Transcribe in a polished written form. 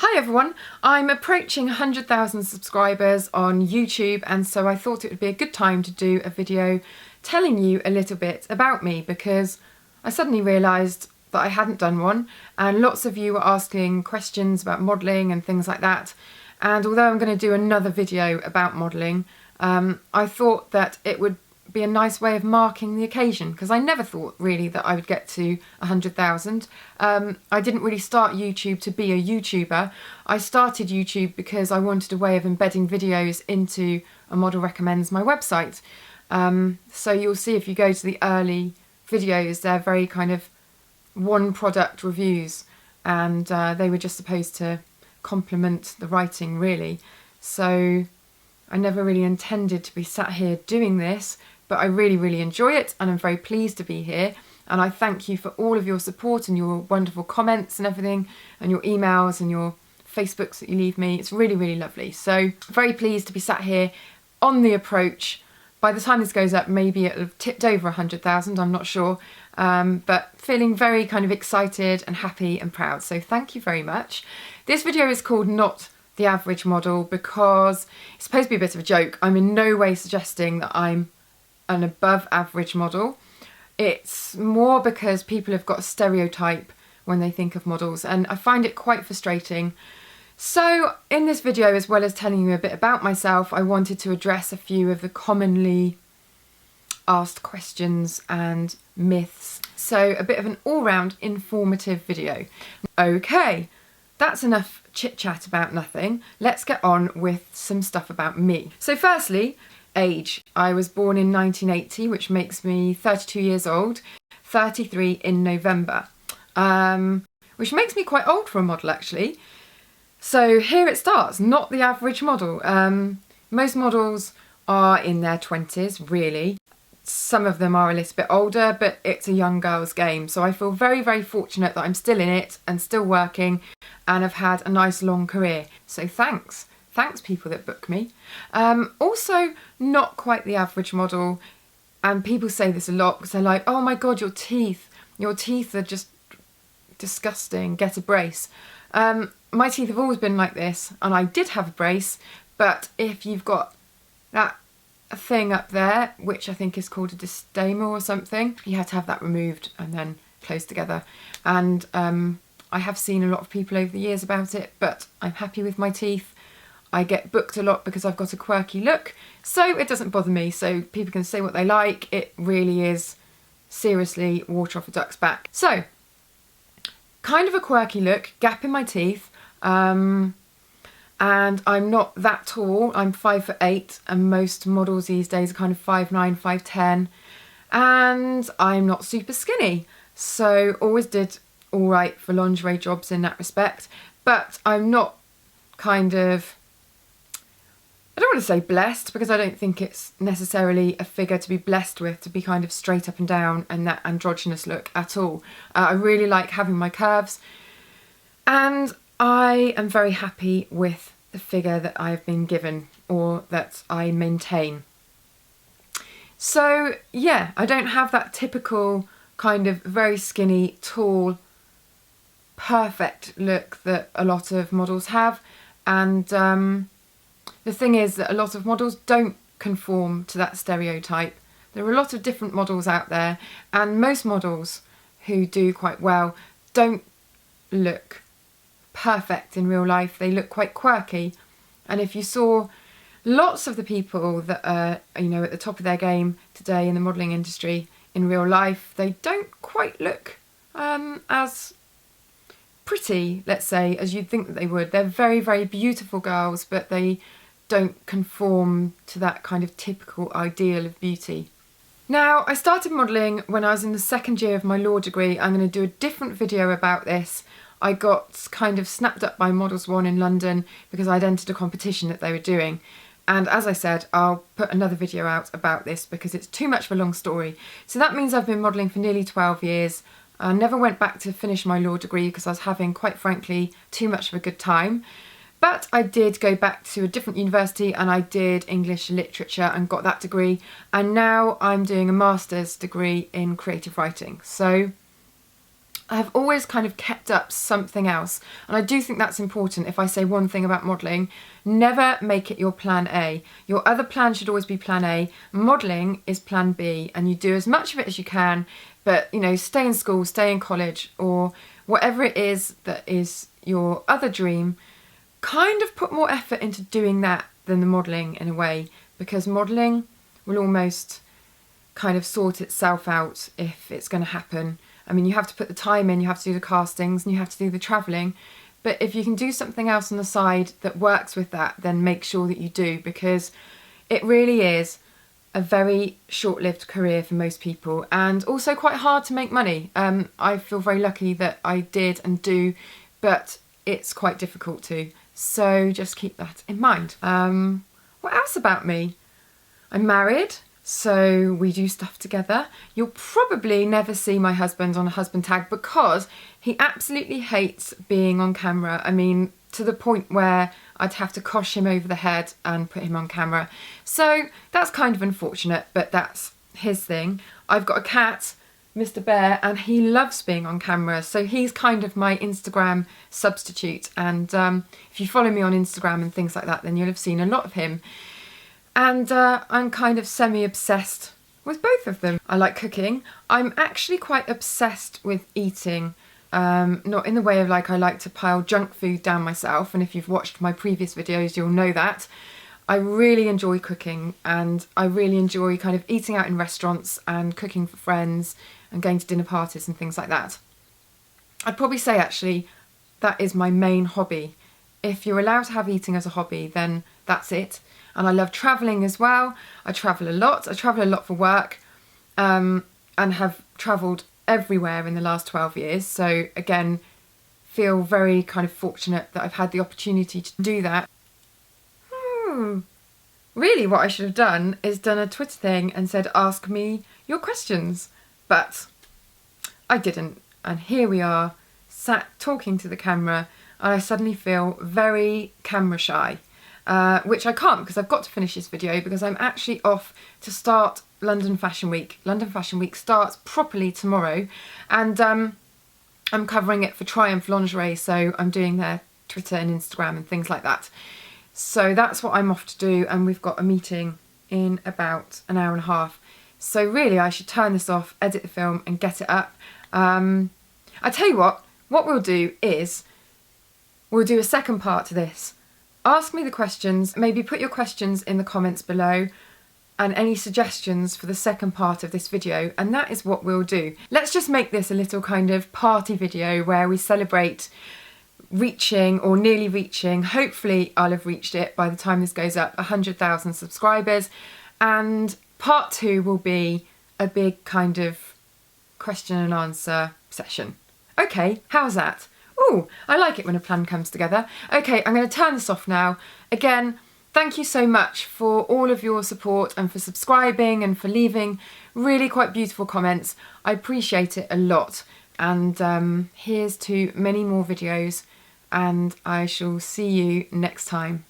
Hi everyone, I'm approaching 100,000 subscribers on YouTube, and so I thought it would be a good time to do a video telling you a little bit about me, because I suddenly realised that I hadn't done one, and lots of you were asking questions about modelling and things like that. And although I'm going to do another video about modelling, I thought that it would be a nice way of marking the occasion, because I never thought really that I would get to 100,000. I didn't really start YouTube to be a YouTuber. I started YouTube because I wanted a way of embedding videos into A Model Recommends, my website. So you'll see if you go to the early videos, they're very kind of one product reviews, and they were just supposed to complement the writing really. So I never really intended to be sat here doing this, but I really enjoy it, and I'm very pleased to be here. And I thank you for all of your support and your wonderful comments and everything, and your emails and your Facebooks that you leave me. It's really lovely. So very pleased to be sat here on the approach. By the time this goes up, maybe it'll have tipped over 100,000, I'm not sure. But feeling very kind of excited and happy and proud. So thank you very much. This video is called Not the Average Model because it's supposed to be a bit of a joke. I'm in no way suggesting that I'm an above average model. It's more because people have got a stereotype when they think of models, and I find it quite frustrating. So in this video, as well as telling you a bit about myself, I wanted to address a few of the commonly asked questions and myths. So a bit of an all-round informative video. Okay, that's enough chit-chat about nothing. Let's get on with some stuff about me. So firstly, age. I was born in 1980, which makes me 32 years old, 33 in November, which makes me quite old for a model actually. So here it starts, not the average model. Most models are in their 20s, really. Some of them are a little bit older, but it's a young girl's game. So I feel very fortunate that I'm still in it and still working, and have had a nice long career. So thanks. Thanks people that book me. Also, not quite the average model, and people say this a lot because they're like, oh my god, your teeth are just disgusting, get a brace. My teeth have always been like this, and I did have a brace, but if you've got that thing up there, which I think is called a diastema or something, you have to have that removed and then closed together. And I have seen a lot of people over the years about it, but I'm happy with my teeth. I get booked a lot because I've got a quirky look, so it doesn't bother me. So people can say what they like. It really is seriously water off a duck's back. So kind of a quirky look, gap in my teeth, and I'm not that tall. I'm 5'8", and most models these days are kind of 5'9", 5'10", and I'm not super skinny. So always did all right for lingerie jobs in that respect, but I'm not kind of, I don't want to say blessed, because I don't think it's necessarily a figure to be blessed with, to be kind of straight up and down and that androgynous look at all. I really like having my curves, and I am very happy with the figure that I've been given, or that I maintain. So yeah, I don't have that typical kind of very skinny, tall, perfect look that a lot of models have, and the thing is that a lot of models don't conform to that stereotype. There are a lot of different models out there, and most models who do quite well don't look perfect in real life. They look quite quirky, and if you saw lots of the people that are, you know, at the top of their game today in the modelling industry in real life, they don't quite look as pretty, let's say, as you'd think that they would. They're very beautiful girls, but they don't conform to that kind of typical ideal of beauty. Now, I started modelling when I was in the second year of my law degree. I'm going to do a different video about this. I got kind of snapped up by Models One in London because I'd entered a competition that they were doing. And as I said, I'll put another video out about this because it's too much of a long story. So that means I've been modelling for nearly 12 years. I never went back to finish my law degree because I was having, quite frankly, too much of a good time. But I did go back to a different university, and I did English literature and got that degree. And now I'm doing a master's degree in creative writing. So I have always kind of kept up something else. And I do think that's important. If I say one thing about modelling, never make it your plan A. Your other plan should always be plan A. Modelling is plan B, and you do as much of it as you can, but you know, stay in school, stay in college, or whatever it is that is your other dream, kind of put more effort into doing that than the modelling in a way, because modelling will almost kind of sort itself out if it's going to happen. I mean, you have to put the time in, you have to do the castings, and you have to do the travelling. But if you can do something else on the side that works with that, then make sure that you do, because it really is a very short-lived career for most people, and also quite hard to make money. I feel very lucky that I did and do, but it's quite difficult to. So just keep that in mind. What else about me? I'm married. So we do stuff together. You'll probably never see my husband on a husband tag because he absolutely hates being on camera. I mean, to the point where I'd have to cosh him over the head and put him on camera. So that's kind of unfortunate, but that's his thing. I've got a cat, Mr. Bear, and he loves being on camera. So he's kind of my Instagram substitute. And if you follow me on Instagram and things like that, then you'll have seen a lot of him. And I'm kind of semi-obsessed with both of them. I like cooking. I'm actually quite obsessed with eating. Not in the way of like I like to pile junk food down myself. And if you've watched my previous videos, you'll know that. I really enjoy cooking, and I really enjoy kind of eating out in restaurants and cooking for friends and going to dinner parties and things like that. I'd probably say actually that is my main hobby. If you're allowed to have eating as a hobby, then that's it. And I love travelling as well. I travel a lot. I travel a lot for work, and have travelled everywhere in the last 12 years. So again, feel very kind of fortunate that I've had the opportunity to do that. Really what I should have done is done a Twitter thing and said, ask me your questions. But I didn't. And here we are, sat talking to the camera, and I suddenly feel very camera shy. Which I can't, because I've got to finish this video because I'm actually off to start London Fashion Week. London Fashion Week starts properly tomorrow, and I'm covering it for Triumph Lingerie, so I'm doing their Twitter and Instagram and things like that. So that's what I'm off to do, and we've got a meeting in about an hour and a half. So really I should turn this off, edit the film and get it up. I tell you what we'll do is we'll do a second part to this. Ask me the questions, maybe put your questions in the comments below and any suggestions for the second part of this video, and that is what we'll do. Let's just make this a little kind of party video where we celebrate reaching, or nearly reaching, hopefully I'll have reached it by the time this goes up, 100,000 subscribers, and part 2 will be a big kind of question and answer session. Okay, how's that? Ooh, I like it when a plan comes together. Okay, I'm going to turn this off now. Again, thank you so much for all of your support and for subscribing and for leaving really quite beautiful comments. I appreciate it a lot. And here's to many more videos, and I shall see you next time.